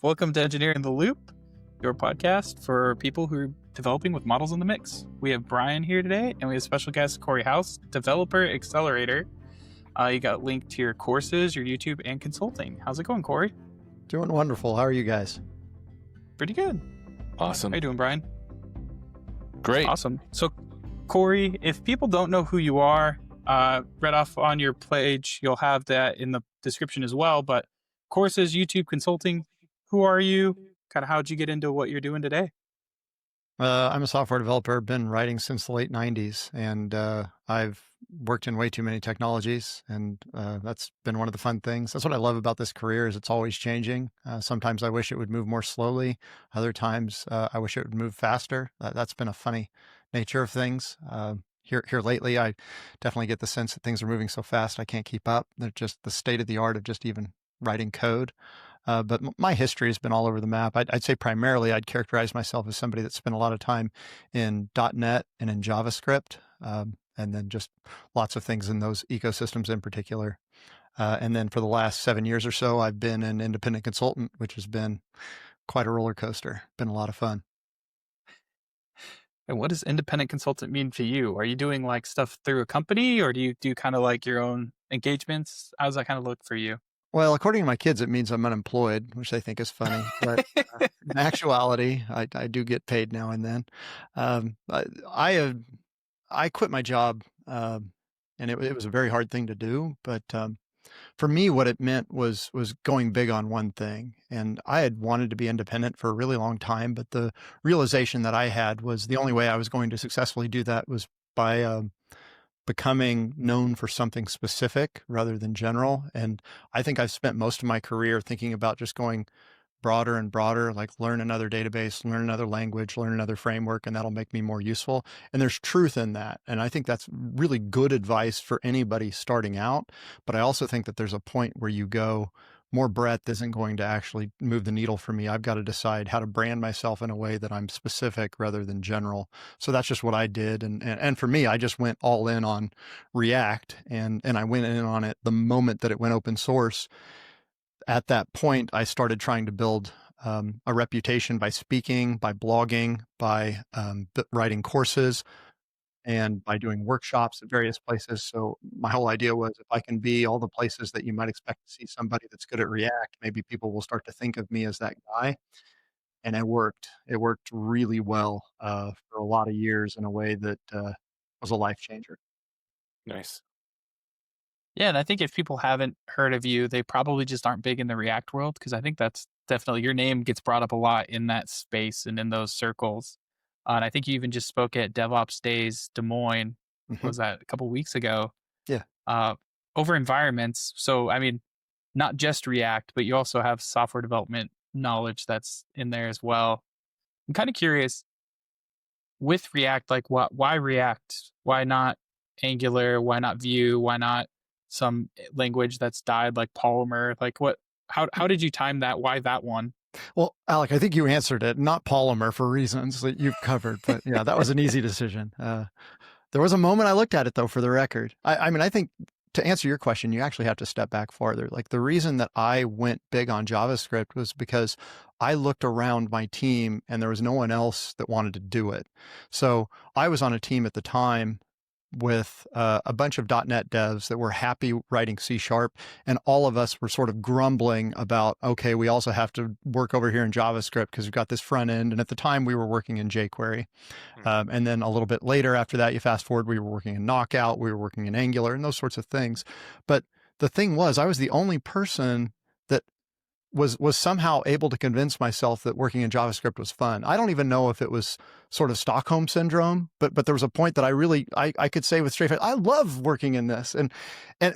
Welcome to Engineering the Loop, your podcast for people who are developing with models in the mix. We have Brian here today, and we have special guest Cory House, developer accelerator. You got linked to your courses, your YouTube, and consulting. How's it going, Cory? Doing wonderful. How are you guys? Pretty good. Awesome. How you doing, Brian? Great. Awesome. So, Cory, if people don't know who you are, right off on your page, you'll have that in the description as well. But courses, YouTube, consulting, who are you? Kind of how'd you get into what you're doing today? I'm a software developer, been writing since the late 90s, and I've worked in way too many technologies, and that's been one of the fun things. That's what I love about this career is it's always changing. Sometimes I wish it would move more slowly. Other times I wish it would move faster. That's been a funny nature of things. Here lately, I definitely get the sense that things are moving so fast I can't keep up. They're just the state of the art of just even writing code. But my history has been all over the map. I'd say primarily I'd characterize myself as somebody that spent a lot of time in .NET and in JavaScript, and then just lots of things in those ecosystems in particular. And then for the last 7 years or so, I've been an independent consultant, which has been quite a roller coaster. Been a lot of fun. And what does independent consultant mean to you? Are you doing like stuff through a company, or do you do kind of like your own engagements? How does that kind of look for you? Well, according to my kids, it means I'm unemployed, which they think is funny. But in actuality, I do get paid now and then. I quit my job, and it was a very hard thing to do. But for me, what it meant was going big on one thing. And I had wanted to be independent for a really long time, but the realization that I had was the only way I was going to successfully do that was by becoming known for something specific rather than general. And I think I've spent most of my career thinking about just going broader and broader, like learn another database, learn another language, learn another framework, and that'll make me more useful. And there's truth in that. And I think that's really good advice for anybody starting out. But I also think that there's a point where you go, more breadth isn't going to actually move the needle for me. I've got to decide how to brand myself in a way that I'm specific rather than general. So that's just what I did. And for me, I just went all in on React, and I went in on it the moment that it went open source. At that point, I started trying to build a reputation by speaking, by blogging, by writing courses, and by doing workshops at various places. So my whole idea was if I can be all the places that you might expect to see somebody that's good at React, maybe people will start to think of me as that guy. And it worked. It worked really well for a lot of years in a way that was a life changer. Nice. Yeah, and I think if people haven't heard of you, they probably just aren't big in the React world, because I think that's definitely, your name gets brought up a lot in that space and in those circles. And I think you even just spoke at DevOps Days Des Moines. What was that, a couple of weeks ago? Yeah. Over environments. So, I mean, not just React, but you also have software development knowledge that's in there as well. I'm kind of curious with React, like why React? Why not Angular? Why not Vue? Why not some language that's died like Polymer? Like how did you time that? Why that one? Well, Alec, I think you answered it. Not Polymer for reasons that you've covered, but yeah, that was an easy decision. There was a moment I looked at it though, for the record. I mean, I think to answer your question, you actually have to step back farther. Like the reason that I went big on JavaScript was because I looked around my team and there was no one else that wanted to do it. So I was on a team at the time with a bunch of .NET devs that were happy writing C#, and all of us were sort of grumbling about, okay, we also have to work over here in JavaScript because we've got this front end. And at the time we were working in jQuery. And then a little bit later after that, you fast forward, we were working in Knockout, we were working in Angular and those sorts of things. But the thing was, I was the only person that was somehow able to convince myself that working in JavaScript was fun. I don't even know if it was sort of Stockholm syndrome, but there was a point that I could say with straight face, I love working in this, and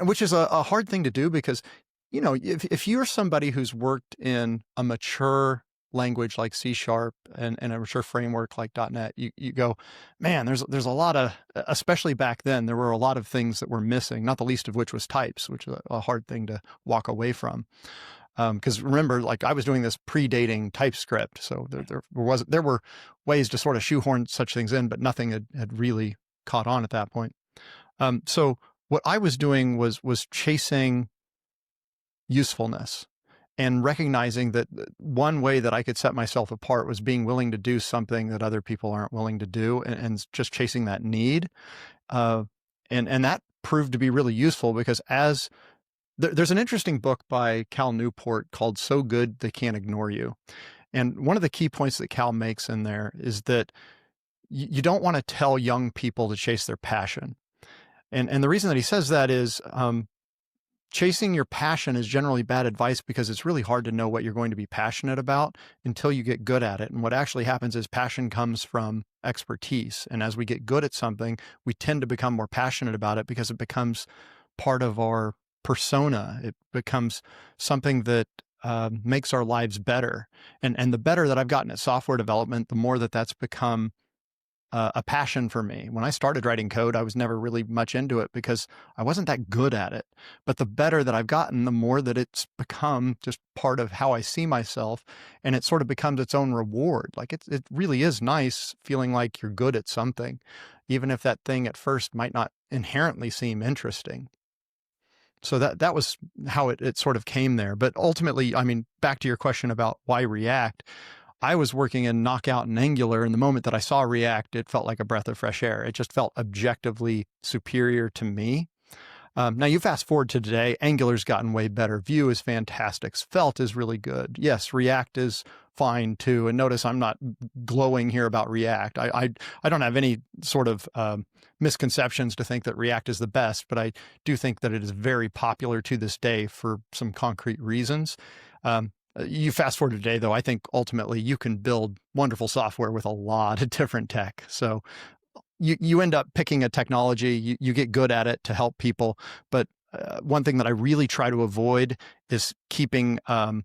which is a hard thing to do because, you know, if you're somebody who's worked in a mature language like C# and a mature framework like .NET, you go, man, there's a lot of, especially back then, there were a lot of things that were missing, not the least of which was types, which is a hard thing to walk away from. Because remember, like I was doing this predating TypeScript, so there were ways to sort of shoehorn such things in, but nothing had really caught on at that point. So what I was doing was chasing usefulness. and recognizing that one way that I could set myself apart was being willing to do something that other people aren't willing to do, and just chasing that need. And that proved to be really useful because there's an interesting book by Cal Newport called So Good They Can't Ignore You. And one of the key points that Cal makes in there is that you don't want to tell young people to chase their passion. And the reason that he says that is chasing your passion is generally bad advice because it's really hard to know what you're going to be passionate about until you get good at it. And what actually happens is passion comes from expertise. And as we get good at something, we tend to become more passionate about it because it becomes part of our persona. It becomes something that makes our lives better. And the better that I've gotten at software development, the more that that's become a passion for me. When I started writing code, I was never really much into it because I wasn't that good at it. But the better that I've gotten, the more that it's become just part of how I see myself, and it sort of becomes its own reward. Like it really is nice feeling like you're good at something, even if that thing at first might not inherently seem interesting. So that was how it sort of came there. But ultimately, I mean, back to your question about why React, I was working in Knockout and Angular, and the moment that I saw React, it felt like a breath of fresh air. It just felt objectively superior to me. Now you fast forward to today, Angular's gotten way better. Vue is fantastic. Svelte is really good. Yes, React is fine too. And notice I'm not glowing here about React. I don't have any sort of misconceptions to think that React is the best, but I do think that it is very popular to this day for some concrete reasons. You fast forward today, though, I think ultimately you can build wonderful software with a lot of different tech. So you end up picking a technology, you get good at it to help people. But one thing that I really try to avoid is getting my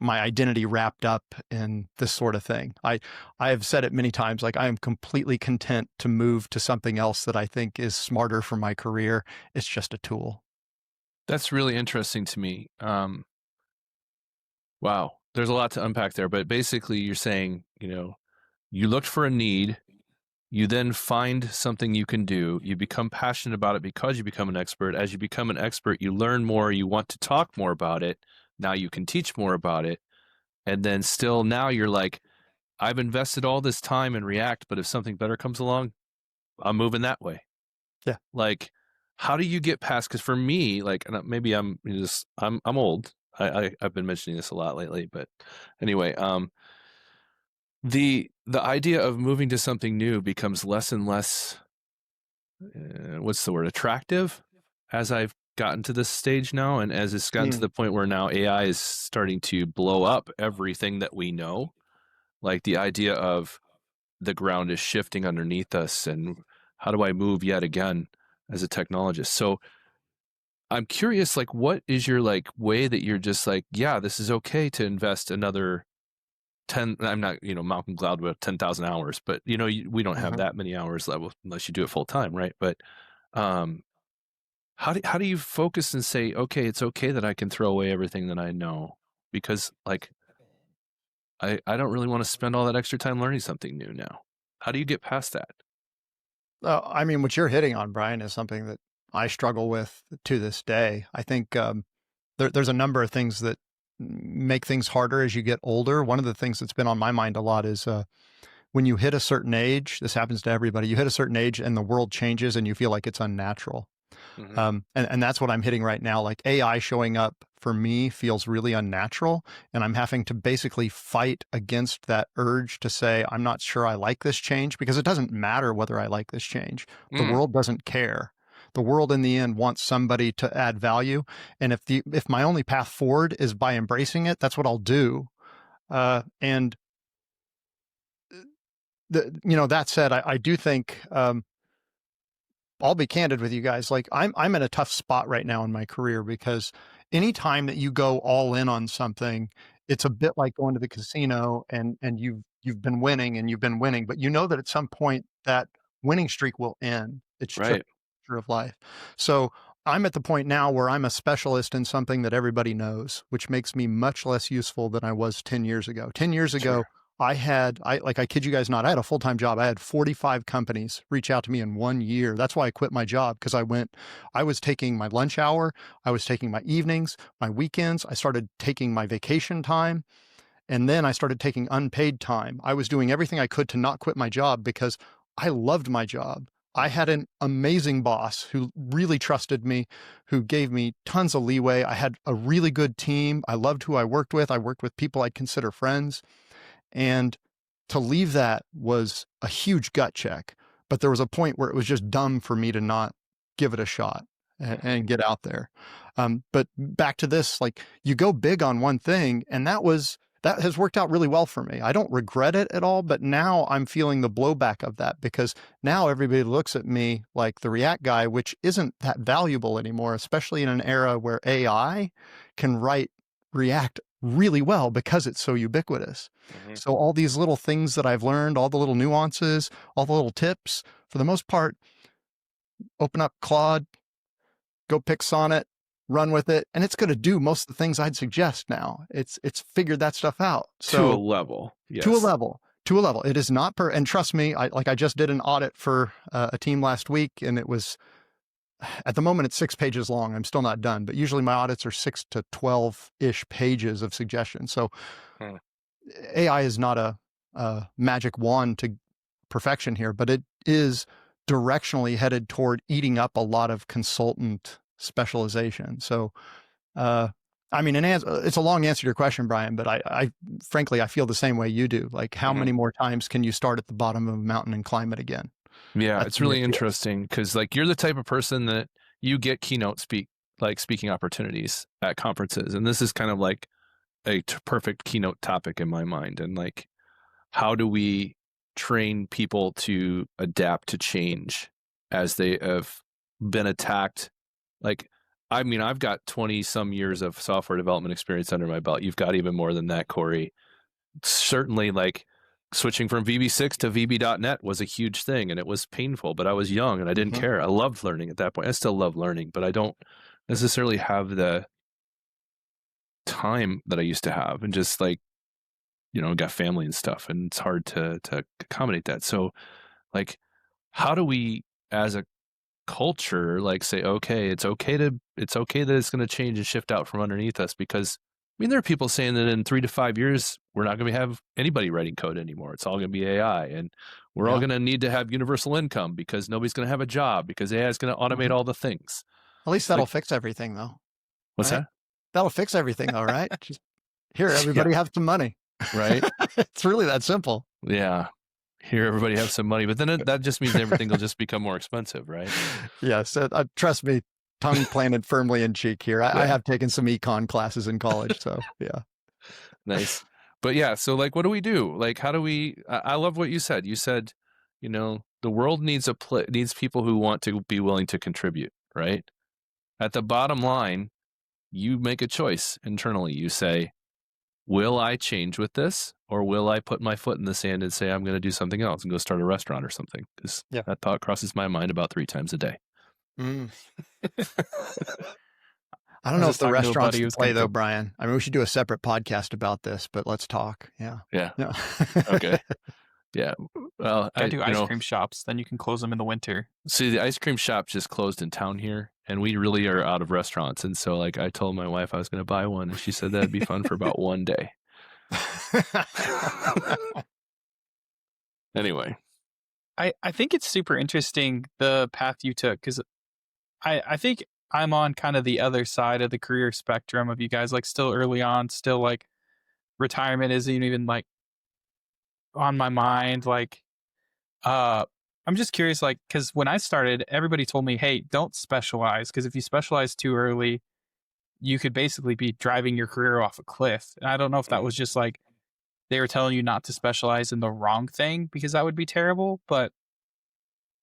identity wrapped up in this sort of thing. I have said it many times, like I am completely content to move to something else that I think is smarter for my career. It's just a tool. That's really interesting to me. Wow, there's a lot to unpack there, but basically you're saying, you looked for a need, you then find something you can do, you become passionate about it because you become an expert. As you become an expert, you learn more, you want to talk more about it. Now you can teach more about it. And then still now you're like, I've invested all this time in React, but if something better comes along, I'm moving that way. Yeah. Like, how do you get past? Because for me, like, maybe I'm old. I've been mentioning this a lot lately, but anyway, the idea of moving to something new becomes less and less, what's the word, attractive as I've gotten to this stage now. And as it's gotten to the point where now AI is starting to blow up everything that we know, like the idea of the ground is shifting underneath us and how do I move yet again as a technologist? So I'm curious, like, what is your way that you're just like, yeah, this is okay to invest another 10, I'm not, Malcolm Gladwell 10,000 hours, but we don't have that many hours level unless you do it full time. Right. But, how do you focus and say, okay, it's okay that I can throw away everything that I know because like, I don't really want to spend all that extra time learning something new now. How do you get past that? I mean, what you're hitting on, Brian, is something that I struggle with to this day. I think there's a number of things that make things harder as you get older. One of the things that's been on my mind a lot is when you hit a certain age, this happens to everybody, you hit a certain age and the world changes and you feel like it's unnatural. And that's what I'm hitting right now. Like AI showing up for me feels really unnatural. And I'm having to basically fight against that urge to say, I'm not sure I like this change, because it doesn't matter whether I like this change. The world doesn't care. The world in the end wants somebody to add value. And if my only path forward is by embracing it, that's what I'll do. And that said, I do think, I'll be candid with you guys. Like I'm in a tough spot right now in my career because anytime that you go all in on something, it's a bit like going to the casino and you've been winning and you've been winning, but you know that at some point that winning streak will end. It's just the nature of life. So I'm at the point now where I'm a specialist in something that everybody knows, which makes me much less useful than I was 10 years ago. 10 years ago, I kid you guys not, I had a full-time job. I had 45 companies reach out to me in 1 year. That's why I quit my job, because I was taking my lunch hour, I was taking my evenings, my weekends, I started taking my vacation time, and then I started taking unpaid time. I was doing everything I could to not quit my job because I loved my job. I had an amazing boss who really trusted me, who gave me tons of leeway. I had a really good team. I loved who I worked with. I worked with people I'd consider friends. And to leave that was a huge gut check. But there was a point where it was just dumb for me to not give it a shot and get out there. But back to this, like, you go big on one thing, and that has worked out really well for me. I don't regret it at all, but now I'm feeling the blowback of that, because now everybody looks at me like the React guy, which isn't that valuable anymore, especially in an era where AI can write React really well because it's so ubiquitous. Mm-hmm. So all these little things that I've learned, all the little nuances, all the little tips, for the most part, open up Claude, go pick Sonnet, run with it, and it's going to do most of the things I'd suggest now. It's figured that stuff out. So to a level. Yes. To a level. It is not and trust me, I just did an audit for a team last week, and it was, at the moment, it's 6 pages long. I'm still not done, but usually my audits are 6 to 12-ish pages of suggestions. So AI is not a magic wand to perfection here, but it is directionally headed toward eating up a lot of consultant specialization. So, I mean, it's a long answer to your question, Brian, but I frankly, I feel the same way you do. Like, how many more times can you start at the bottom of a mountain and climb it again? Yeah, it's really interesting, because like, you're the type of person that you get keynote speaking opportunities at conferences, and this is kind of like a perfect keynote topic in my mind. And like, how do we train people to adapt to change as they have been attacked? Like, I mean, I've got 20 some years of software development experience under my belt. You've got even more than that, Cory. Certainly, like, switching from VB6 to VB.NET was a huge thing, and it was painful, but I was young and I didn't care. I loved learning at that point. I still love learning, but I don't necessarily have the time that I used to have, and just like, got family and stuff, and it's hard to accommodate that. So like, how do we as a culture like say, okay, it's okay that it's going to change and shift out from underneath us? Because I mean, there are people saying that in 3 to 5 years, we're not going to have anybody writing code anymore. It's all going to be AI, and we're all going to need to have universal income because nobody's going to have a job because AI is going to automate all the things. At least that'll fix everything, though. What's that? That'll fix everything, though, right? Just here, everybody have some money, right? It's really that simple. Yeah. Here, everybody have some money, but then that just means everything will just become more expensive, right? Yes. Trust me, tongue planted firmly in cheek here. I have taken some econ classes in college, so yeah. Nice. But yeah, so like, what do we do? Like, how do we, I love what you said. You said, the world needs needs people who want to be willing to contribute, right? At the bottom line, you make a choice internally. You say, will I change with this, or will I put my foot in the sand and say I'm going to do something else and go start a restaurant or something? Because that thought crosses my mind about 3 times a day. I don't know if the restaurants play though, Brian. I mean, we should do a separate podcast about this, but let's talk. Yeah. Okay. Yeah. Well, I do ice cream shops. Then you can close them in the winter. See, the ice cream shop just closed in town here, and we really are out of restaurants. And so, like, I told my wife I was going to buy one, and she said that'd be fun for about 1 day. Anyway, I think it's super interesting the path you took, because I think I'm on kind of the other side of the career spectrum of you guys, like still early on, still like retirement isn't even like on my mind. Like, I'm just curious, like, because when I started, everybody told me, hey, don't specialize, because if you specialize too early, you could basically be driving your career off a cliff. And I don't know if that was just like they were telling you not to specialize in the wrong thing, because that would be terrible. But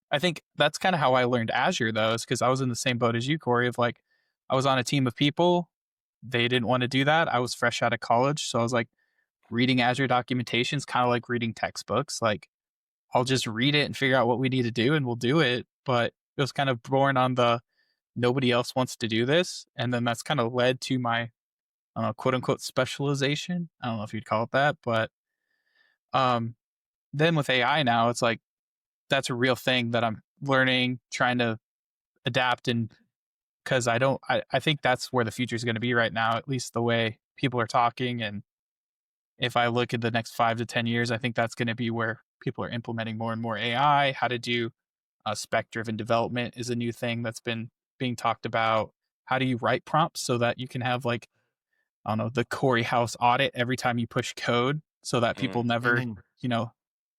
I think that's kind of how I learned Azure, though, is because I was in the same boat as you, Cory, of like, I was on a team of people. They didn't want to do that. I was fresh out of college. So I was like, reading Azure documentation is kind of like reading textbooks. Like, I'll just read it and figure out what we need to do and we'll do it. But it was kind of born on the nobody else wants to do this. And then that's kind of led to my quote unquote specialization. I don't know if you'd call it that, but Then with AI now, it's like, that's a real thing that I'm learning, trying to adapt. And because I think that's where the future is going to be right now, at least the way people are talking. And if I look at the next 5 to 10 years, I think that's going to be where people are implementing more and more AI. How to do spec-driven development is a new thing that's been being talked about. How do you write prompts so that you can have, like, I don't know, the Cory House audit every time you push code, so that people never, you know,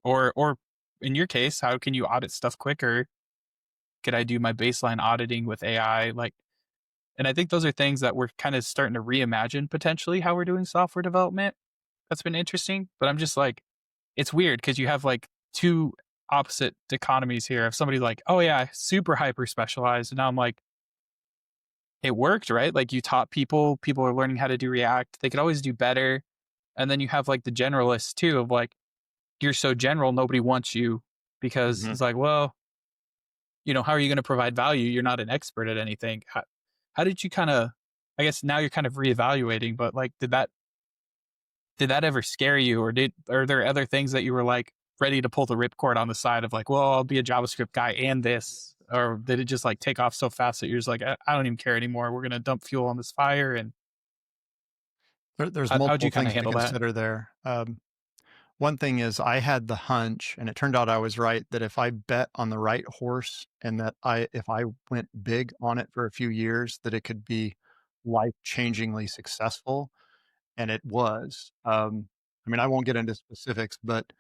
or in your case, how can you audit stuff quicker? Could I do my baseline auditing with AI? Like, and I think those are things that we're kind of starting to reimagine potentially how we're doing software development. That's been interesting, but I'm just like, it's weird because you have like two opposite dichotomies here of somebody like, oh yeah, super hyper specialized. And now I'm like, it worked, right? Like, you taught people, people are learning how to do React. They could always do better. And then you have like the generalists too of like, you're so general, nobody wants you because it's like, well, how are you going to provide value? You're not an expert at anything. How did you kind of, I guess now you're kind of reevaluating, but like, did that ever scare you, or are there other things that you were like ready to pull the ripcord on the side of like, well, I'll be a JavaScript guy and this, or did it just like take off so fast that you're just like, I don't even care anymore. We're going to dump fuel on this fire. And There's how'd multiple you kind of things to handle that? consider there. One thing is I had the hunch, and it turned out I was right, that if I bet on the right horse and that if I went big on it for a few years, that it could be life-changingly successful. And it was. I mean, I won't get into specifics, but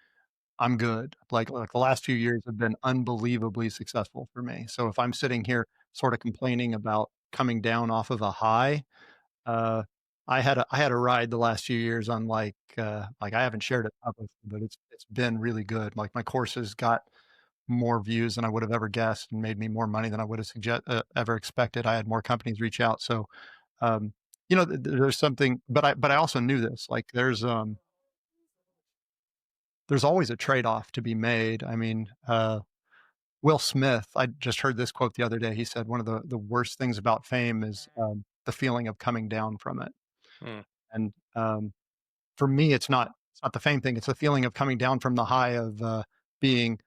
I'm good. Like the last few years have been unbelievably successful for me. So if I'm sitting here sort of complaining about coming down off of a high, uh, I had a ride the last few years on like I haven't shared it publicly, but it's been really good. Like my courses got more views than I would have ever guessed and made me more money than I would have ever expected. I had more companies reach out. So, um, there's something, but I also knew this, like there's always a trade-off to be made. I mean, Will Smith, I just heard this quote the other day. He said, one of the worst things about fame is the feeling of coming down from it. Mm. And for me, it's not the fame thing. It's the feeling of coming down from the high of being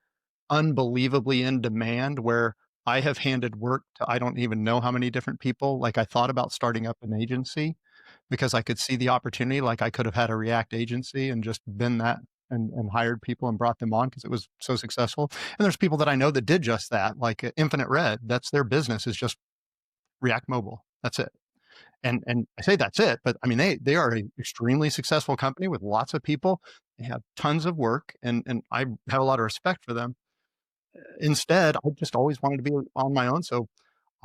unbelievably in demand, where I have handed work to I don't even know how many different people. Like I thought about starting up an agency because I could see the opportunity. Like I could have had a React agency and just been that and hired people and brought them on because it was so successful. And there's people that I know that did just that, like Infinite Red. That's their business, is just React Mobile. That's it. And I say that's it, but I mean, they are an extremely successful company with lots of people. They have tons of work, and I have a lot of respect for them. Instead, I just always wanted to be on my own. So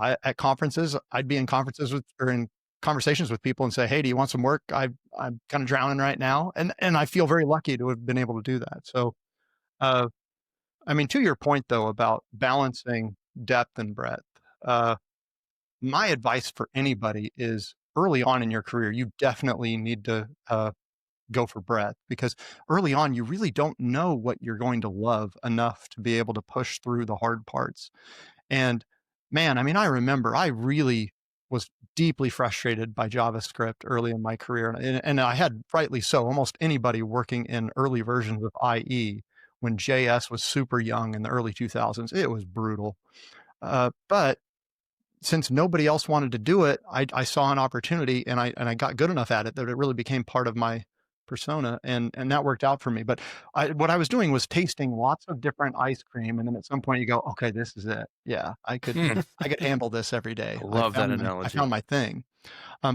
at conferences, I'd be in conferences or in conversations with people and say, hey, do you want some work? I'm kind of drowning right now. And I feel very lucky to have been able to do that. So, I mean, to your point though, about balancing depth and breadth, my advice for anybody is early on in your career, you definitely need to go for breadth, because early on, you really don't know what you're going to love enough to be able to push through the hard parts. And man, I mean, I remember I really was deeply frustrated by JavaScript early in my career. And I had, rightly so, almost anybody working in early versions of IE when JS was super young in the early 2000s. It was brutal. But since nobody else wanted to do it, I saw an opportunity, and I got good enough at it that it really became part of my persona, and that worked out for me. But what I was doing was tasting lots of different ice cream, and then at some point you go, okay, this is it. Yeah, I could handle this every day. I love that I analogy. found my thing.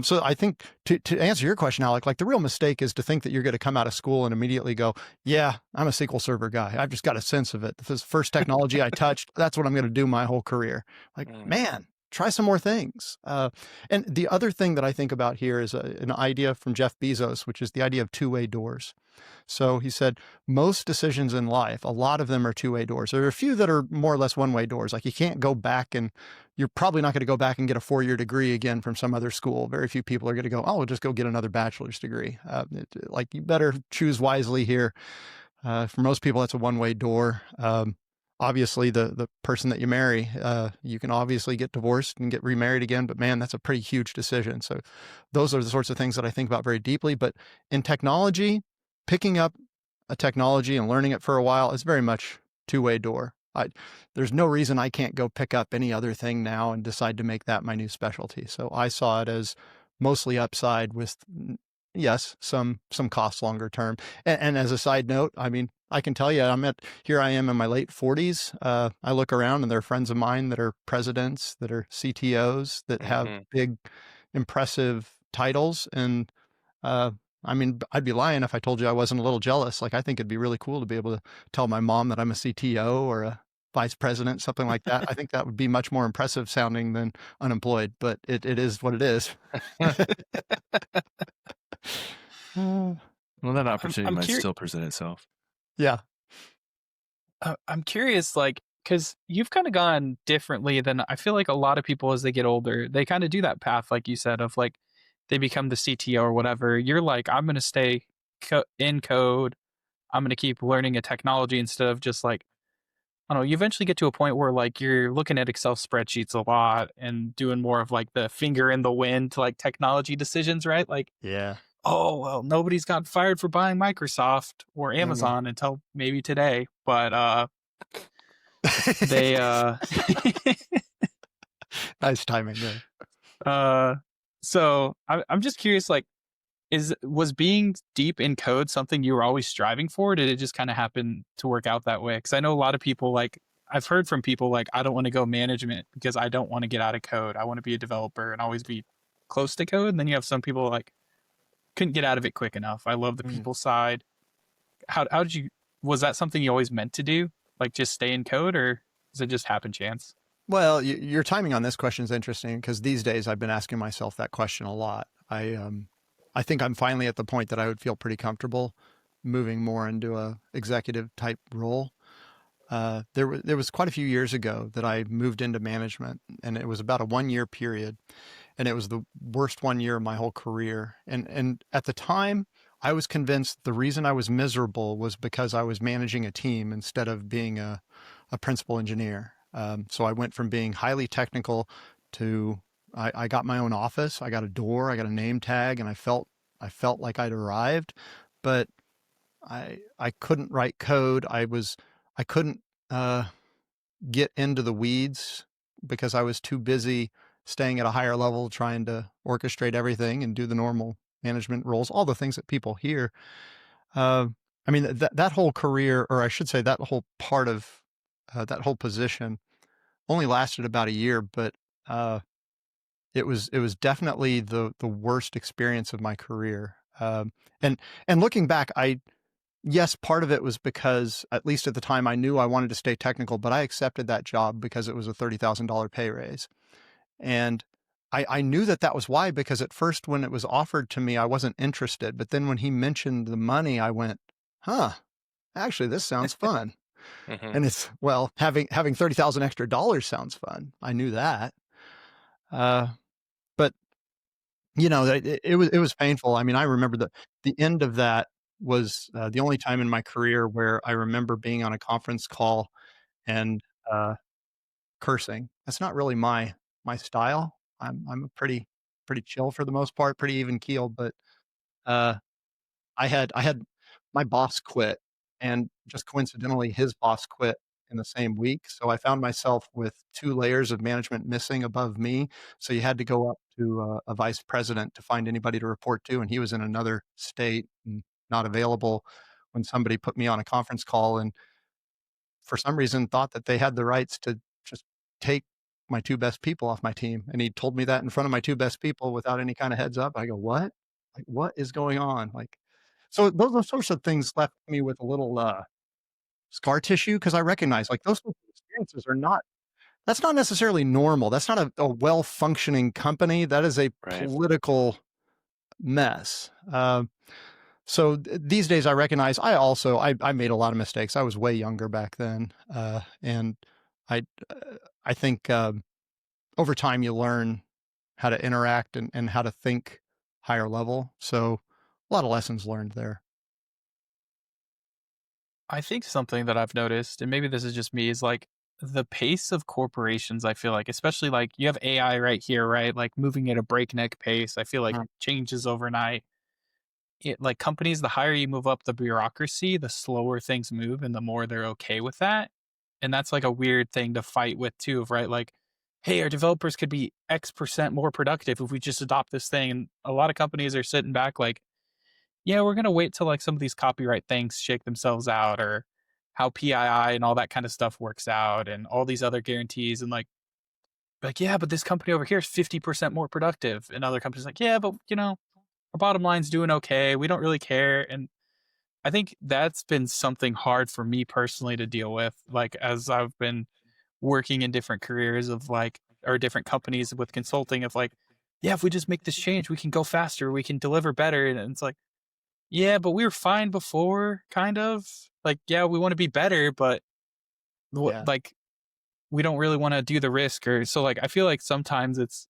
So I think to answer your question, Alec, like the real mistake is to think that you're going to come out of school and immediately go, yeah, I'm a SQL Server guy. I've just got a sense of it. This is the first technology I touched. That's what I'm going to do my whole career. Like, man, try some more things. And the other thing that I think about here is an idea from Jeff Bezos, which is the idea of two-way doors. So he said, most decisions in life, a lot of them are two-way doors. There are a few that are more or less one-way doors. Like you can't go back, and you're probably not going to go back and get a 4-year degree again from some other school. Very few people are going to go, oh, we'll just go get another bachelor's degree. Like you better choose wisely here. For most people, that's a one-way door. Obviously, the person that you marry, you can obviously get divorced and get remarried again, but man, that's a pretty huge decision. So those are the sorts of things that I think about very deeply. But in technology, picking up a technology and learning it for a while, it's very much two-way door. There's no reason I can't go pick up any other thing now and decide to make that my new specialty. So I saw it as mostly upside with, yes, some costs longer term. And as a side note, I mean, I can tell you, here I am in my late 40s. I look around and there are friends of mine that are presidents, that are CTOs, that have big, impressive titles. And I mean, I'd be lying if I told you I wasn't a little jealous. Like, I think it'd be really cool to be able to tell my mom that I'm a CTO or a vice president, something like that. I think that would be much more impressive sounding than unemployed, but it is what it is. Well, that opportunity might still present itself. Yeah. I'm curious, like, because you've kind of gone differently than I feel like a lot of people as they get older, they kind of do that path, like you said, of like, they become the CTO or whatever. You're like, I'm going to stay in code. I'm going to keep learning a technology instead of just like, I don't know, you eventually get to a point where like you're looking at Excel spreadsheets a lot and doing more of like the finger in the wind to like technology decisions, right? Like, yeah. Oh, well, nobody's got fired for buying Microsoft or Amazon until maybe today, but they nice timing there. So I'm just curious, like, was being deep in code something you were always striving for? Or did it just kind of happen to work out that way? Because I know a lot of people, like, I've heard from people like, I don't want to go management because I don't want to get out of code. I want to be a developer and always be close to code. And then you have some people like, couldn't get out of it quick enough. I love the people side. How did you, was that something you always meant to do? Like just stay in code, or does it just happen chance? Well, your timing on this question is interesting because these days I've been asking myself that question a lot. I think I'm finally at the point that I would feel pretty comfortable moving more into a executive type role. There was quite a few years ago that I moved into management, and it was about a 1-year period, and it was the worst 1 year of my whole career. And at the time, I was convinced the reason I was miserable was because I was managing a team instead of being a principal engineer. So I went from being highly technical to I got my own office. I got a door, I got a name tag, and I felt like I'd arrived, but I couldn't write code. I couldn't get into the weeds because I was too busy staying at a higher level, trying to orchestrate everything and do the normal management roles, all the things that people hear. I mean, that whole career, or I should say that whole part of that whole position only lasted about a year, but it was definitely the worst experience of my career. And looking back, yes, part of it was because, at least at the time, I knew I wanted to stay technical, but I accepted that job because it was a $30,000 pay raise. And I knew that was why, because at first when it was offered to me, I wasn't interested. But then when he mentioned the money, I went, huh, actually, this sounds fun. And it's, well, having 30,000 extra dollars sounds fun. I knew that. But you know, it was painful. I mean, I remember the end of that was the only time in my career where I remember being on a conference call and cursing. That's not really my style. I'm a pretty chill for the most part, pretty even keel. But I had my boss quit, and just coincidentally, his boss quit in the same week. So I found myself with 2 layers of management missing above me. So you had to go up to a vice president to find anybody to report to, and he was in another state and not available when somebody put me on a conference call, and for some reason thought that they had the rights to just take my 2 best people off my team. And he told me that in front of my 2 best people without any kind of heads up. I go, what? Like, what is going on? Like, so those sorts of things left me with a little scar tissue, because I recognize like those experiences are not, that's not necessarily normal. That's not a well-functioning company. That is a political mess. So these days I recognize I made a lot of mistakes. I was way younger back then. And I think over time you learn how to interact and how to think higher level. So a lot of lessons learned there. I think something that I've noticed, and maybe this is just me, is like the pace of corporations. I feel like, especially like you have AI right here, right? Like moving at a breakneck pace. I feel like it changes overnight. like companies, the higher you move up the bureaucracy, the slower things move and the more they're okay with that. And that's like a weird thing to fight with too, of right? Like, hey, our developers could be X% more productive if we just adopt this thing. And a lot of companies are sitting back like, yeah, we're gonna wait till like some of these copyright things shake themselves out, or how PII and all that kind of stuff works out, and all these other guarantees, and like, yeah, but this company over here is 50% more productive. And other companies like, yeah, but our bottom line's doing okay. We don't really care. And I think that's been something hard for me personally to deal with. Like, as I've been working in different careers of like, or different companies with consulting of like, yeah, if we just make this change, we can go faster, we can deliver better. And it's like, yeah, but we were fine before, kind of. Like, yeah, we want to be better, but Yeah. like, we don't really want to do the risk. Or so like, I feel like sometimes it's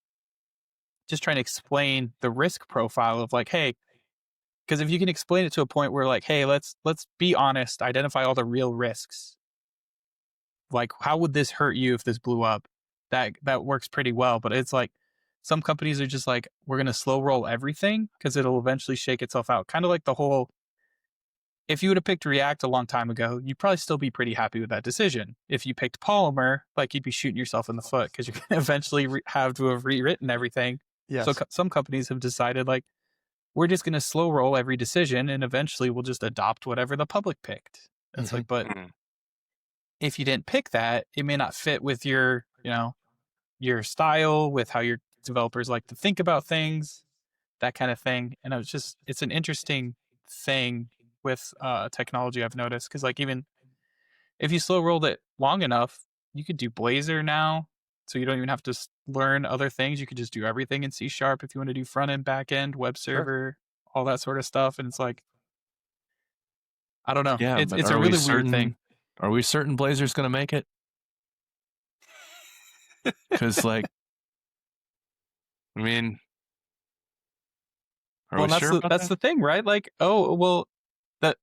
just trying to explain the risk profile of like, hey, because if you can explain it to a point where like, hey, let's be honest, identify all the real risks. Like, how would this hurt you if this blew up? That works pretty well. But it's like some companies are just like, we're gonna slow roll everything because it'll eventually shake itself out. Kind of like the whole, if you would have picked React a long time ago, you'd probably still be pretty happy with that decision. If you picked Polymer, like you'd be shooting yourself in the foot because you're gonna eventually have to have rewritten everything. Yes. So some companies have decided like, we're just going to slow roll every decision and eventually we'll just adopt whatever the public picked. It's like, but if you didn't pick that, it may not fit with your, your style, with how your developers like to think about things, that kind of thing. And it's an interesting thing with technology I've noticed. Cause like, even if you slow rolled it long enough, you could do Blazor now. So you don't even have to learn other things. You could just do everything in C# if you want to do front end, back end, web server, all that sort of stuff. And it's like, I don't know. Yeah, It's a really weird thing. Are we certain Blazor's going to make it? Because like, I mean, are we sure about that's that? the thing, right? Like, oh, well,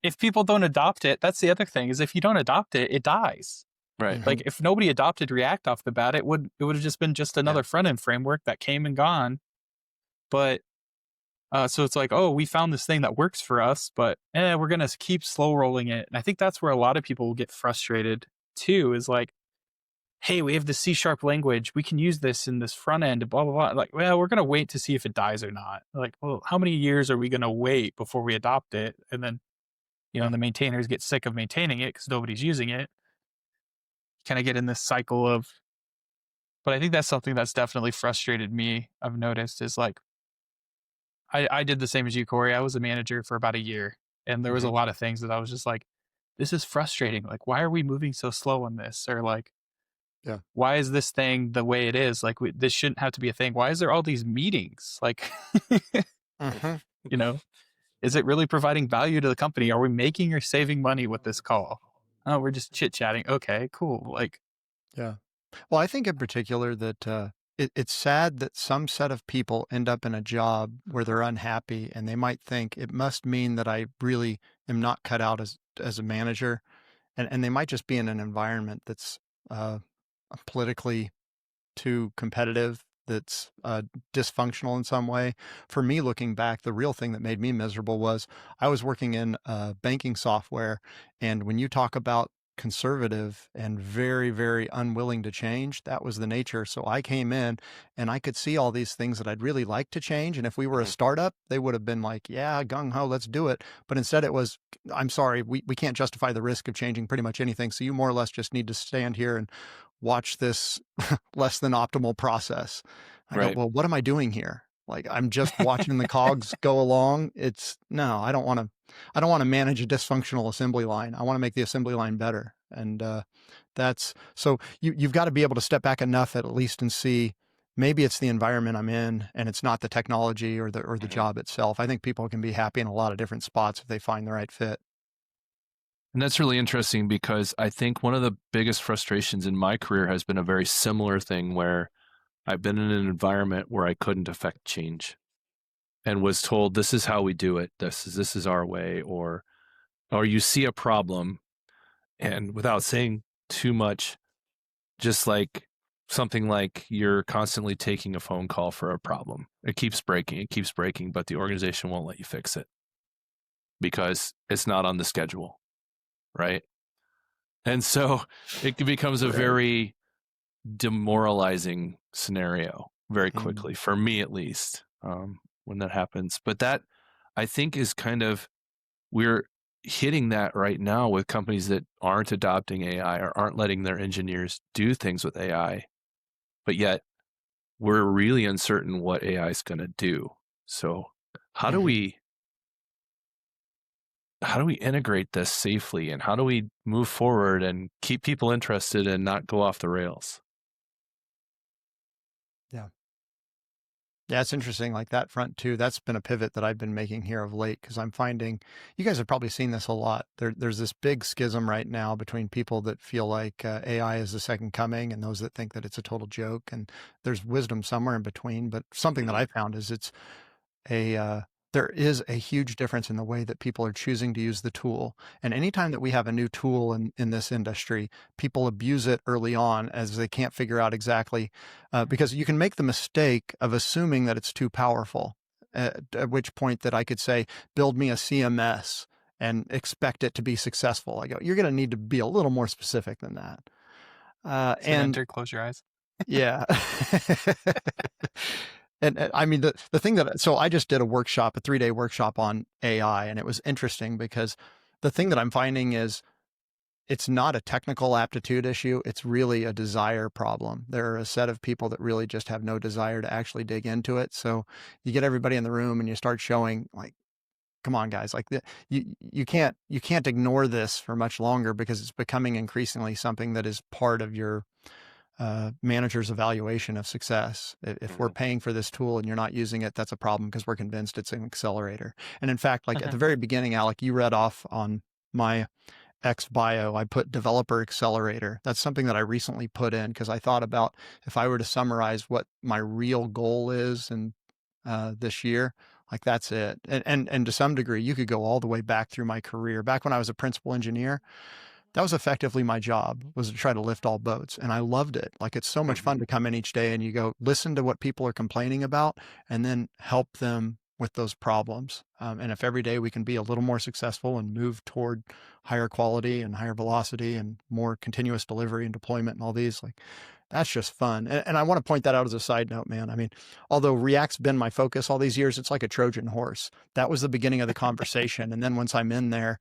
if people don't adopt it, that's the other thing, is if you don't adopt it, it dies. Right. Like, if nobody adopted React off the bat, it would have just been just another front end framework that came and gone. But so it's like, oh, we found this thing that works for us, but we're gonna keep slow rolling it. And I think that's where a lot of people will get frustrated too. Is like, hey, we have the C# language, we can use this in this front end, blah blah blah. Like, well, we're gonna wait to see if it dies or not. Like, well, how many years are we gonna wait before we adopt it? And then, the maintainers get sick of maintaining it because nobody's using it. Kind of get in this cycle of. But I think that's something that's definitely frustrated me. I've noticed is like, I did the same as you, Cory. I was a manager for about a year, and there was a lot of things that I was just like, this is frustrating. Like, why are we moving so slow on this? Or like, why is this thing the way it is? Like, this shouldn't have to be a thing. Why is there all these meetings? Like, is it really providing value to the company? Are we making or saving money with this call? Oh, we're just chit chatting. Okay, cool. Like, yeah. Well, I think in particular that it's sad that some set of people end up in a job where they're unhappy, and they might think it must mean that I really am not cut out as a manager, and they might just be in an environment that's politically too competitive, that's dysfunctional in some way. For me, looking back, the real thing that made me miserable was I was working in banking software, and when you talk about conservative and very, very unwilling to change, that was the nature. So I came in and I could see all these things that I'd really like to change. And if we were a startup, they would have been like, yeah, gung ho, let's do it. But instead it was, I'm sorry, we can't justify the risk of changing pretty much anything. So you more or less just need to stand here and watch this less than optimal process. I go, well, what am I doing here? Like, I'm just watching the cogs go along. I don't want to manage a dysfunctional assembly line. I want to make the assembly line better. And that's, so you've got to be able to step back enough at least and see, maybe it's the environment I'm in and it's not the technology or the job itself. I think people can be happy in a lot of different spots if they find the right fit. And that's really interesting, because I think one of the biggest frustrations in my career has been a very similar thing, where I've been in an environment where I couldn't affect change and was told, this is how we do it. This is our way, or you see a problem, and without saying too much, just like something like you're constantly taking a phone call for a problem. It keeps breaking, but the organization won't let you fix it. because it's not on the schedule, right? And so it becomes a very demoralizing scenario very quickly, for me at least, when that happens. But that, I think, is kind of, we're hitting that right now with companies that aren't adopting AI or aren't letting their engineers do things with AI, but yet we're really uncertain what AI is going to do. So how do we integrate this safely, and how do we move forward and keep people interested and not go off the rails? Yeah, it's interesting, like that front too. That's been a pivot that I've been making here of late, because I'm finding, you guys have probably seen this a lot. There's this big schism right now between people that feel like AI is the second coming and those that think that it's a total joke. And there's wisdom somewhere in between. But something that I found is there is a huge difference in the way that people are choosing to use the tool. And anytime that we have a new tool in this industry, people abuse it early on as they can't figure out exactly, because you can make the mistake of assuming that it's too powerful, at which point that I could say, build me a CMS and expect it to be successful. I go, you're going to need to be a little more specific than that. Enter, close your eyes. Yeah. And I mean, the thing that, so I just did a 3-day workshop on AI, and it was interesting because the thing that I'm finding is it's not a technical aptitude issue. It's really a desire problem. There are a set of people that really just have no desire to actually dig into it. So you get everybody in the room and you start showing, like, come on, guys, like you can't ignore this for much longer, because it's becoming increasingly something that is part of your manager's evaluation of success. If we're paying for this tool and you're not using it, that's a problem, because we're convinced it's an accelerator. And in fact, like at the very beginning, Alec, you read off on my X bio, I put developer accelerator. That's something that I recently put in because I thought about, if I were to summarize what my real goal is and this year, like that's it. And to some degree, you could go all the way back through my career. Back when I was a principal engineer, that was effectively my job, was to try to lift all boats. And I loved it. Like, it's so much fun to come in each day and you go listen to what people are complaining about and then help them with those problems. And if every day we can be a little more successful and move toward higher quality and higher velocity and more continuous delivery and deployment and all these, like, that's just fun. And I want to point that out as a side note, man. I mean, although React's been my focus all these years, it's like a Trojan horse. That was the beginning of the conversation. And then once I'm in there,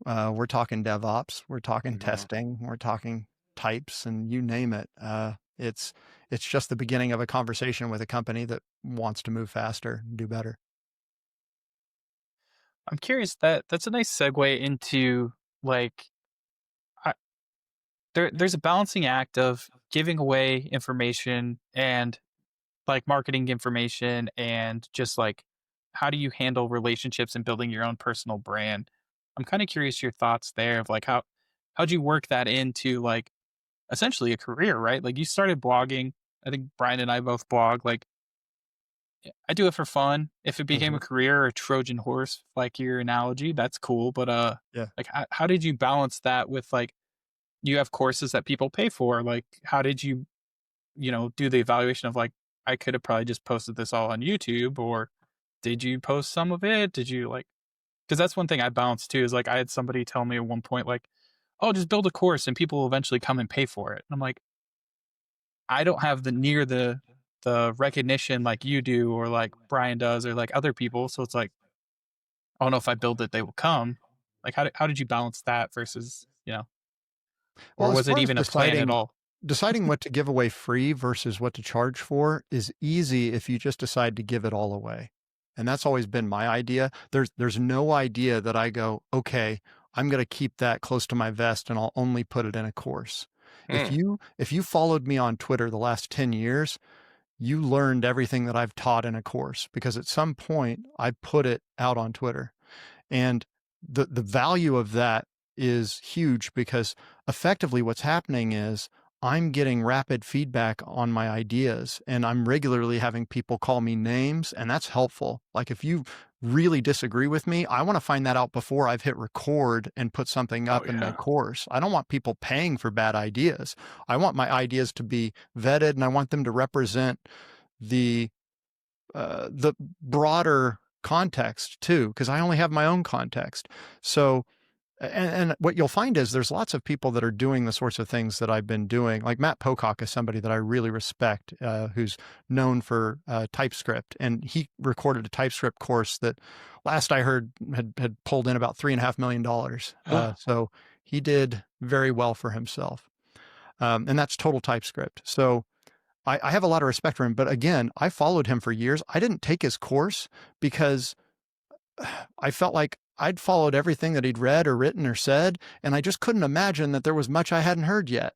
we're talking DevOps, we're talking testing, we're talking types, and you name it. It's just the beginning of a conversation with a company that wants to move faster and do better. I'm curious, that's a nice segue into, like, there's a balancing act of giving away information and, like, marketing information, and just, like, how do you handle relationships and building your own personal brand? I'm kind of curious your thoughts there of, like, how'd you work that into, like, essentially a career, right? Like, you started blogging. I think Brian and I both blog. Like, I do it for fun. If it became a career or a Trojan horse, like your analogy, that's cool. But Yeah. like, how did you balance that with, like, you have courses that people pay for? Like, how did you, do the evaluation of, like, I could have probably just posted this all on YouTube, or did you post some of it? Did you, like, because that's one thing I balanced too, is, like, I had somebody tell me at one point, like, oh, just build a course and people will eventually come and pay for it. And I'm like, I don't have the recognition like you do, or like Brian does, or like other people. So it's like, I don't know, if I build it, they will come. Like, how did you balance that versus, or Well, as was it far as even a plan at all? deciding what to give away free versus what to charge for is easy if you just decide to give it all away. And that's always been my idea. There's no idea that I go, okay, I'm going to keep that close to my vest and I'll only put it in a course. If you followed me on Twitter the last 10 years, you learned everything that I've taught in a course, because at some point I put it out on Twitter. And the value of that is huge, because effectively what's happening is I'm getting rapid feedback on my ideas, and I'm regularly having people call me names, and that's helpful. Like, if you really disagree with me, I want to find that out before I've hit record and put something up in my course. I don't want people paying for bad ideas. I want my ideas to be vetted, and I want them to represent the broader context too, because I only have my own context. So, and what you'll find is there's lots of people that are doing the sorts of things that I've been doing. Like Matt Pocock is somebody that I really respect, who's known for TypeScript, and he recorded a TypeScript course that last I heard had pulled in about $3.5 million. So he did very well for himself. And that's total TypeScript. So I have a lot of respect for him, but again, I followed him for years. I didn't take his course because I felt like I'd followed everything that he'd read or written or said, and I just couldn't imagine that there was much I hadn't heard yet.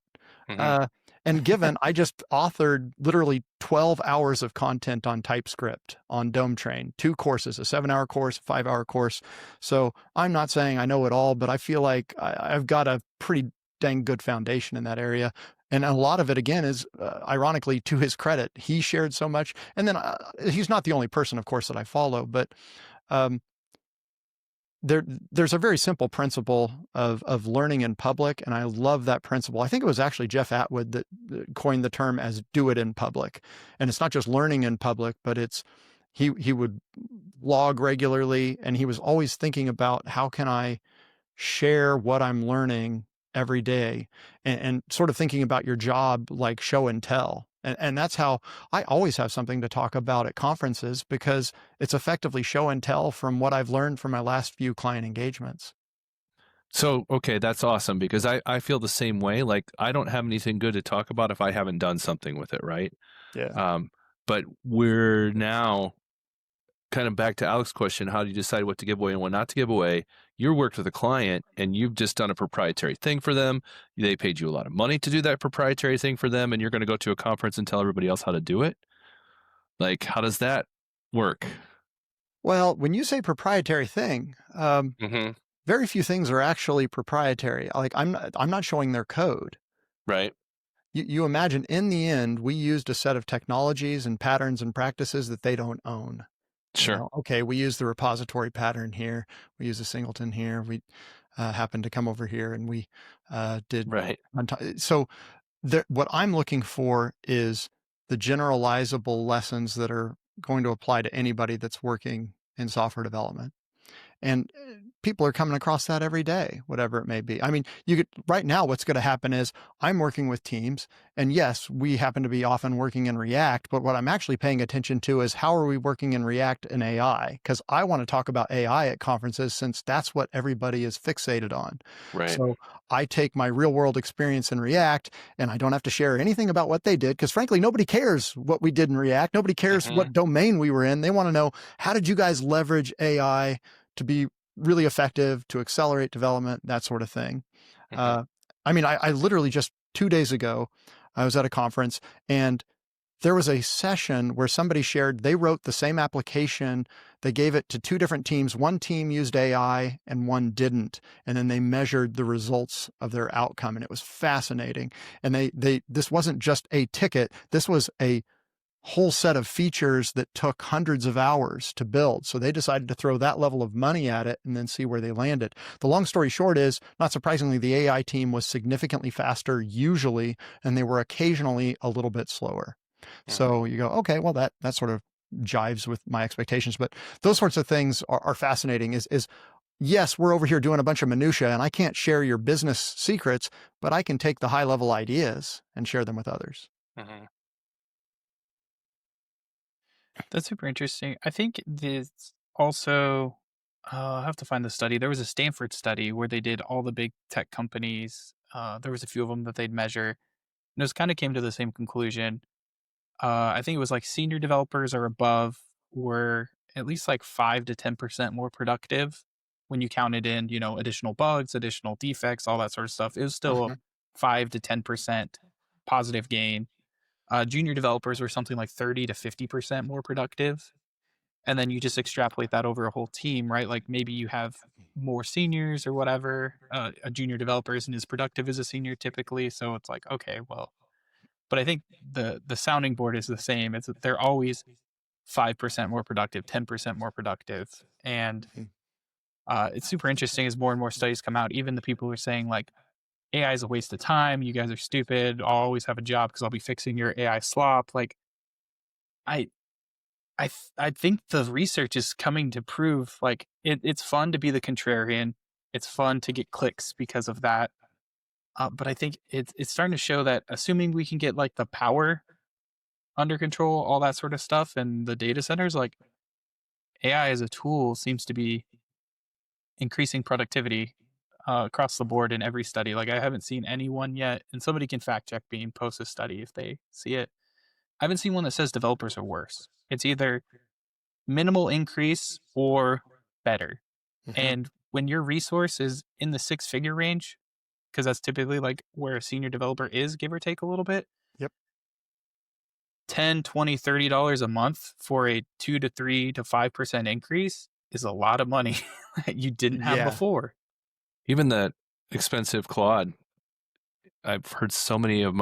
And given I just authored literally 12 hours of content on TypeScript on DomeTrain, 2 courses, a 7-hour course, a 5-hour course. So I'm not saying I know it all, but I feel like I've got a pretty dang good foundation in that area. And a lot of it, again, is ironically to his credit. He shared so much. And then he's not the only person, of course, that I follow, but there's a very simple principle of learning in public, and I love that principle. I think it was actually Jeff Atwood that coined the term as "do it in public," and it's not just learning in public, but it's he would log regularly, and he was always thinking about how can I share what I'm learning every day, and sort of thinking about your job like show and tell. And that's how I always have something to talk about at conferences, because it's effectively show and tell from what I've learned from my last few client engagements. So, okay, that's awesome, because I feel the same way. Like, I don't have anything good to talk about if I haven't done something with it, right? Yeah. But we're now kind of back to Alex's question, how do you decide what to give away and what not to give away? You worked with a client and you've just done a proprietary thing for them. They paid you a lot of money to do that proprietary thing for them, and you're going to go to a conference and tell everybody else how to do it? Like, how does that work? Well, when you say proprietary thing, very few things are actually proprietary. Like I'm not showing their code. Right. You imagine in the end, we used a set of technologies and patterns and practices that they don't own. Sure. You know, okay, we use the repository pattern here. We use a singleton here. We happened to come over here and we did. Right. So what I'm looking for is the generalizable lessons that are going to apply to anybody that's working in software development. And people are coming across that every day, whatever it may be. I mean, right now, what's going to happen is I'm working with teams, and yes, we happen to be often working in React, but what I'm actually paying attention to is how are we working in React and AI? Because I want to talk about AI at conferences, since that's what everybody is fixated on. Right. So I take my real world experience in React, and I don't have to share anything about what they did, because frankly, nobody cares what we did in React. Nobody cares what domain we were in. They want to know, how did you guys leverage AI to be really effective, to accelerate development, that sort of thing. I mean, I literally just 2 days ago, I was at a conference, and there was a session where somebody shared, they wrote the same application. They gave it to 2 different teams. One team used AI and one didn't. And then they measured the results of their outcome. And it was fascinating. And this wasn't just a ticket. This was a whole set of features that took hundreds of hours to build. So they decided to throw that level of money at it and then see where they landed. The long story short is, not surprisingly, the AI team was significantly faster usually, and they were occasionally a little bit slower. So you go, okay, well, that sort of jives with my expectations. But those sorts of things are fascinating. Is yes, we're over here doing a bunch of minutia, and I can't share your business secrets, but I can take the high level ideas and share them with others. That's super interesting. I think this also, I'll have to find the study. There was a Stanford study where they did all the big tech companies. There was a few of them that they'd measure, and it was kind of came to the same conclusion. I think it was like senior developers or above were at least like 5 to 10% more productive when you counted in, additional bugs, additional defects, all that sort of stuff. It was still a 5 to 10% positive gain. Junior developers were something like 30 to 50% more productive. And then you just extrapolate that over a whole team, right? Like maybe you have more seniors or whatever. A junior developer isn't as productive as a senior typically. So it's like, okay, well, but I think the sounding board is the same. It's that they're always 5% more productive, 10% more productive. And it's super interesting as more and more studies come out. Even the people who are saying like, AI is a waste of time. You guys are stupid. I'll always have a job because I'll be fixing your AI slop. Like, I I think the research is coming to prove like it's fun to be the contrarian. It's fun to get clicks because of that. But I think it's starting to show that assuming we can get like the power under control, all that sort of stuff, and the data centers, like AI as a tool seems to be increasing productivity across the board in every study. Like I haven't seen anyone yet, and somebody can fact check me and post a study if they see it. I haven't seen one that says developers are worse. It's either minimal increase or better. And when your resource is in the 6-figure range, because that's typically like where a senior developer is, give or take a little bit. Yep. $10, $20, $30 a month for a 2 to 3 to 5% increase is a lot of money that you didn't have before. Even that expensive Claude, I've heard so many of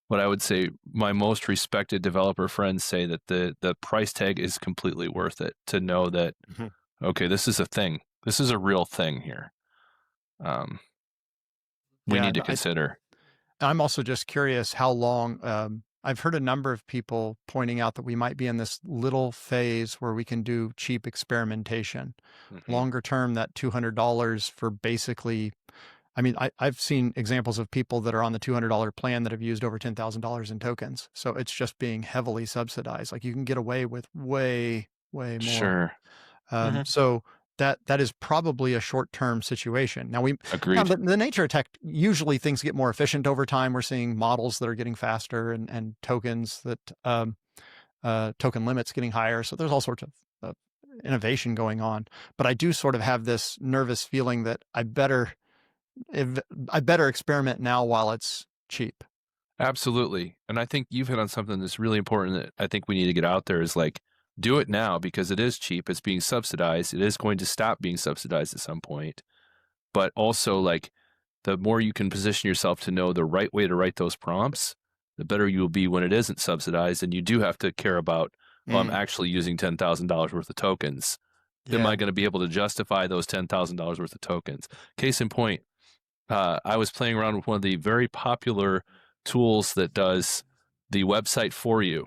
what I would say my most respected developer friends say that the price tag is completely worth it to know that, okay, this is a thing. This is a real thing here. We need to consider. I'm also just curious how long, I've heard a number of people pointing out that we might be in this little phase where we can do cheap experimentation. Longer term, that $200 for basically, I mean, I've seen examples of people that are on the $200 plan that have used over $10,000 in tokens. So it's just being heavily subsidized. Like you can get away with way more. Sure. So that is probably a short-term situation. Now Agreed. The nature of tech, usually things get more efficient over time. We're seeing models that are getting faster and tokens that token limits getting higher. So there's all sorts of innovation going on. But I do sort of have this nervous feeling that I better experiment now while it's cheap. Absolutely. And I think you've hit on something that's really important that I think we need to get out there is like, do it now because it is cheap. It's being subsidized. It is going to stop being subsidized at some point. But also, like, the more you can position yourself to know the right way to write those prompts, the better you will be when it isn't subsidized. And you do have to care about, well, I'm actually using $10,000 worth of tokens. Am I going to be able to justify those $10,000 worth of tokens? Case in point, I was playing around with one of the very popular tools that does the website for you.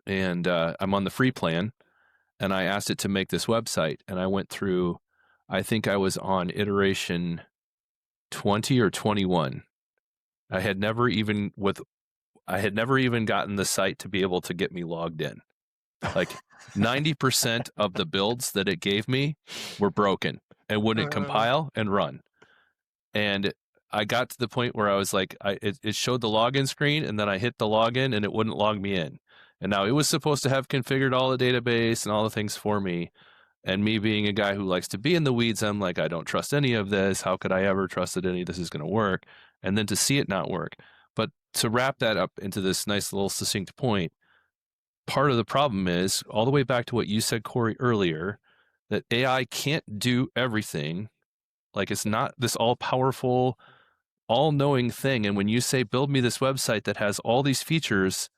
And I'm on the free plan, and I asked it to make this website. And I went through, I think I was on iteration 20 or 21. I had never even gotten the site to be able to get me logged in. Like 90% of the builds that it gave me were broken and wouldn't compile and run. And I got to the point where I was like, it showed the login screen, and then I hit the login and it wouldn't log me in. And now it was supposed to have configured all the database and all the things for me. And me being a guy who likes to be in the weeds, I'm like, I don't trust any of this. How could I ever trust that any of this is going to work? And then to see it not work. But to wrap that up into this nice little succinct point, part of the problem is, all the way back to what you said, Cory, earlier, that AI can't do everything. Like, it's not this all-powerful, all-knowing thing. And when you say, build me this website that has all these features,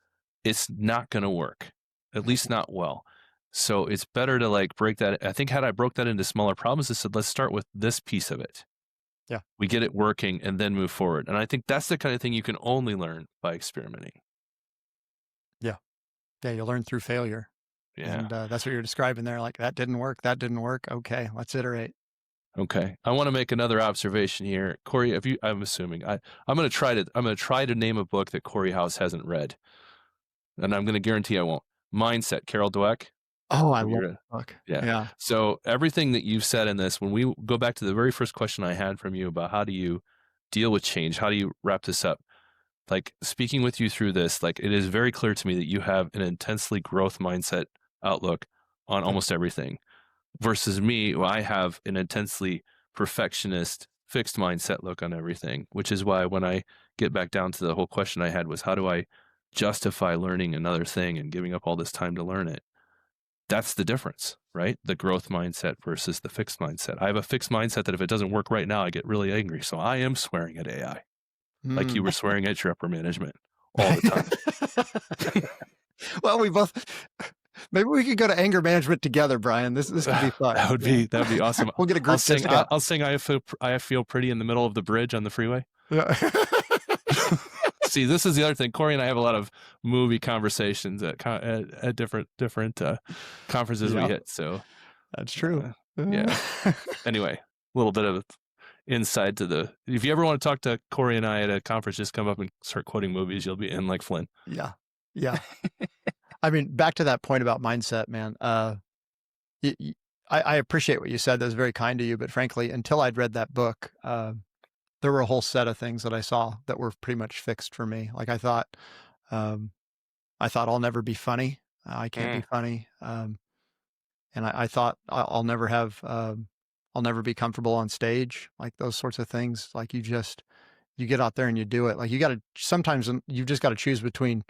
it's not going to work, at least not well. So it's better to like break that. I think had I broke that into smaller problems, I said, let's start with this piece of it. Yeah. We get it working and then move forward. And I think that's the kind of thing you can only learn by experimenting. Yeah. Yeah. You'll learn through failure. Yeah. And that's what you're describing there. Like that didn't work. That didn't work. Okay. Let's iterate. Okay. I want to make another observation here. Cory, I'm assuming I'm going to try to name a book that Cory House hasn't read. And I'm going to guarantee I won't. Mindset, Carol Dweck. Oh, I love that book. Yeah. So everything that you've said in this, when we go back to the very first question I had from you about how do you deal with change, how do you wrap this up? Like, speaking with you through this, like, it is very clear to me that you have an intensely growth mindset outlook on almost everything versus me, I have an intensely perfectionist fixed mindset look on everything, which is why when I get back down to the whole question I had was, how do I justify learning another thing and giving up all this time to learn it? That's the difference, right? The growth mindset versus the fixed mindset. I have a fixed mindset that if it doesn't work right now, I get really angry. So I am swearing at AI, like you were swearing at your upper management all the time. Well, maybe we could go to anger management together, Brian. This could be fun. That would be awesome. We'll get a group I'll sing I feel pretty in the middle of the bridge on the freeway. Yeah. See, this is the other thing. Cory and I have a lot of movie conversations at different conferences we hit. So that's true. Yeah. Anyway, a little bit of insight to the. If you ever want to talk to Cory and I at a conference, just come up and start quoting movies. You'll be in like Flynn. Yeah. I mean, back to that point about mindset, man. I appreciate what you said. That was very kind to you. But frankly, until I'd read that book, there were a whole set of things that I saw that were pretty much fixed for me. Like I thought I'll never be funny. I can't be funny. And I thought I'll never be comfortable on stage, like those sorts of things. Like you get out there and you do it. Like sometimes you just got to choose between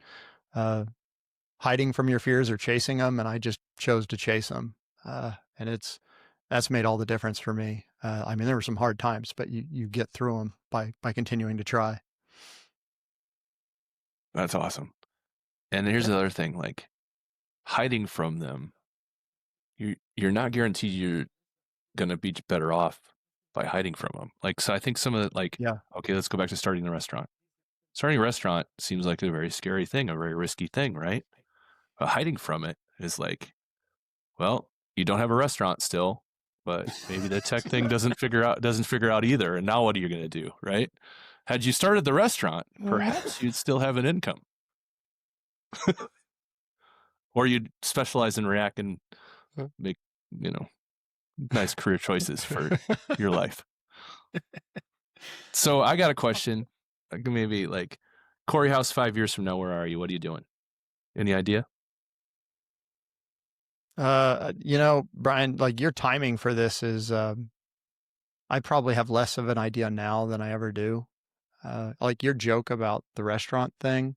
hiding from your fears or chasing them. And I just chose to chase them. And that's made all the difference for me. I mean, there were some hard times, but you get through them by continuing to try. That's awesome. And here's the other thing, like hiding from them, you're not guaranteed you're going to be better off by hiding from them. Like, so I think some of it, okay, let's go back to starting the restaurant. Starting a restaurant seems like a very scary thing, a very risky thing, right? But hiding from it is like, well, you don't have a restaurant still, but maybe the tech thing doesn't figure out either. And now what are you going to do, right? Had you started the restaurant, perhaps you'd still have an income. Or you'd specialize in React and make, nice career choices for your life. So I got a question. Maybe like Cory House 5 years from now, where are you? What are you doing? Any idea? Brian, like your timing for this is, I probably have less of an idea now than I ever do. Like your joke about the restaurant thing.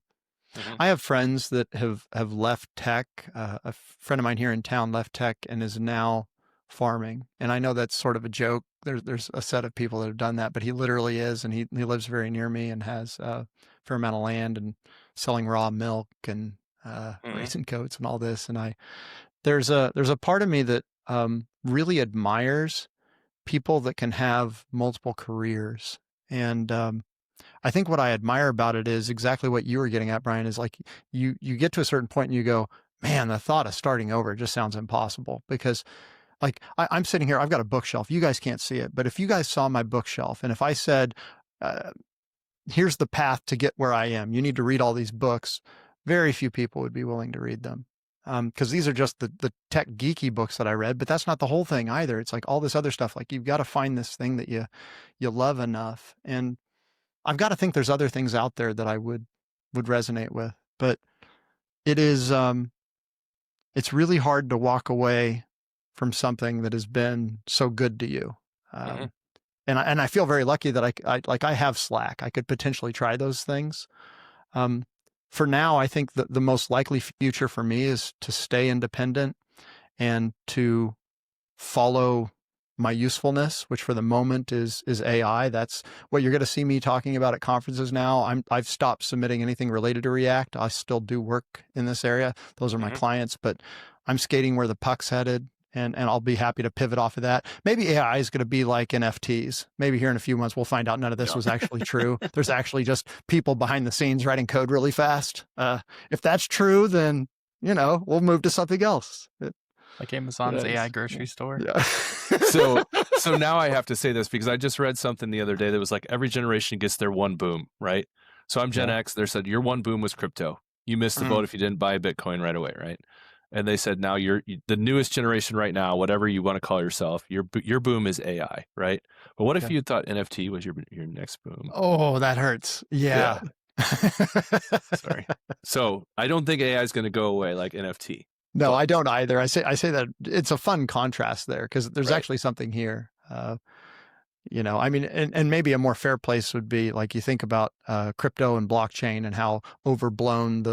Mm-hmm. I have friends that have left tech. A friend of mine here in town left tech and is now farming. And I know that's sort of a joke. There's a set of people that have done that, but he literally is. And he lives very near me and has a fair amount of land and selling raw milk and raisin coats and all this. And there's a part of me that really admires people that can have multiple careers. And I think what I admire about it is exactly what you were getting at, Brian, is like you get to a certain point and you go, man, the thought of starting over just sounds impossible. Because like I'm sitting here, I've got a bookshelf. You guys can't see it, but if you guys saw my bookshelf and if I said, here's the path to get where I am, you need to read all these books, very few people would be willing to read them. Because these are just the tech geeky books that I read, but that's not the whole thing either. It's like all this other stuff. Like you've got to find this thing that you love enough. And I've got to think there's other things out there that I would resonate with, but it is, it's really hard to walk away from something that has been so good to you. And I feel very lucky that I have Slack. I could potentially try those things. For now, I think that the most likely future for me is to stay independent and to follow my usefulness, which for the moment is AI. That's what you're going to see me talking about at conferences now. I've stopped submitting anything related to React. I still do work in this area. Those are my clients, but I'm skating where the puck's headed. And I'll be happy to pivot off of that. Maybe AI is going to be like NFTs. Maybe here in a few months, we'll find out none of this was actually true. There's actually just people behind the scenes writing code really fast. If that's true, then, we'll move to something else. Like Amazon's AI grocery store. Yeah. So now I have to say this because I just read something the other day that was like every generation gets their one boom, right? So I'm Gen X. They said your one boom was crypto. You missed the boat if you didn't buy Bitcoin right away, right? And they said, now you're the newest generation right now, whatever you want to call yourself, your boom is AI, right? But what if you thought NFT was your next boom? Oh, that hurts. Yeah. Sorry. So I don't think AI is going to go away like NFT. No, I don't either. I say that it's a fun contrast there because there's actually something here. I mean, and maybe a more fair place would be like you think about crypto and blockchain and how overblown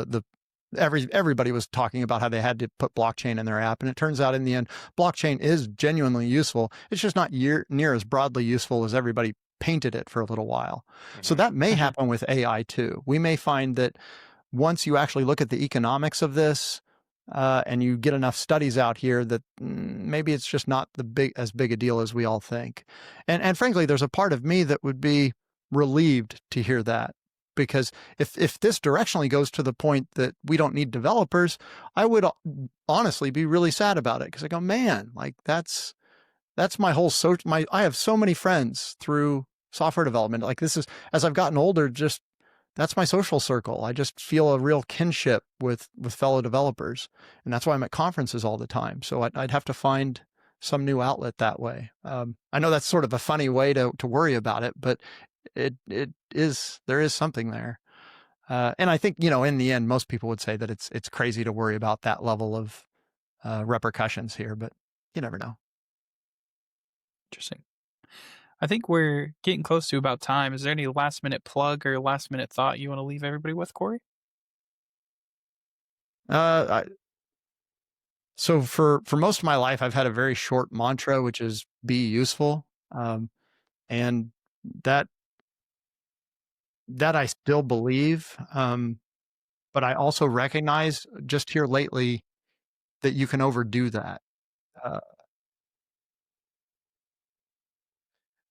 everybody was talking about how they had to put blockchain in their app. And it turns out in the end, blockchain is genuinely useful. It's just not near as broadly useful as everybody painted it for a little while. So that may happen with AI too. We may find that once you actually look at the economics of this and you get enough studies out here that maybe it's just not as big a deal as we all think. And frankly, there's a part of me that would be relieved to hear that. because if this directionally goes to the point that we don't need developers, I would honestly be really sad about it, because I go, man, like that's my whole I have so many friends through software development. Like this is, as I've gotten older, just that's my social circle. I just feel a real kinship with fellow developers, and that's why I'm at conferences all the time. So I'd have to find some new outlet that way. I know that's sort of a funny way to worry about it, but there is something there. And I think, in the end, most people would say that it's crazy to worry about that level of repercussions here, but you never know. Interesting. I think we're getting close to about time. Is there any last minute plug or last minute thought you want to leave everybody with, Cory? So for most of my life, I've had a very short mantra, which is be useful. And that I still believe. But I also recognize just here lately that you can overdo that.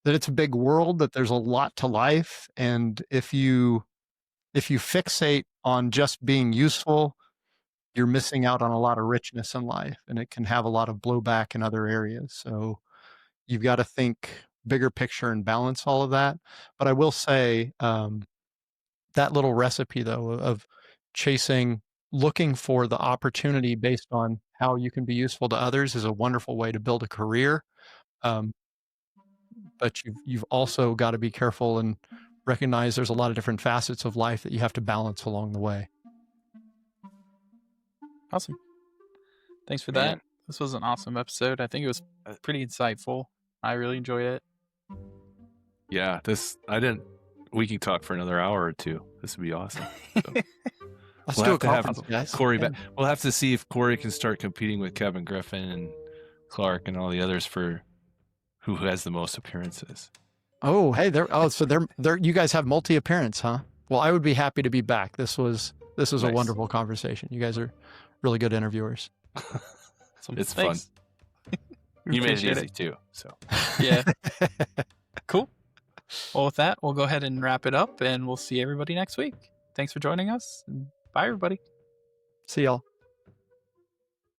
That it's a big world, that there's a lot to life. And if you fixate on just being useful, you're missing out on a lot of richness in life, and it can have a lot of blowback in other areas. So you've got to think bigger picture and balance all of that. But I will say that little recipe, though, of looking for the opportunity based on how you can be useful to others is a wonderful way to build a career. But you've also got to be careful and recognize there's a lot of different facets of life that you have to balance along the way. Awesome. Thanks for that. This was an awesome episode. I think it was pretty insightful. I really enjoyed it. Yeah, we can talk for another hour or two. This would be awesome. So. Let's do a conference, guys. Cory back. We'll have to see if Cory can start competing with Kevin Griffin and Clark and all the others for who has the most appearances. Oh, hey, so you guys have multi-appearance, huh? Well, I would be happy to be back. This was nice. A wonderful conversation. You guys are really good interviewers. It's fun. You made it easy too. So yeah. Cool. Well, with that, we'll go ahead and wrap it up, and we'll see everybody next week. Thanks for joining us. Bye, everybody. See y'all.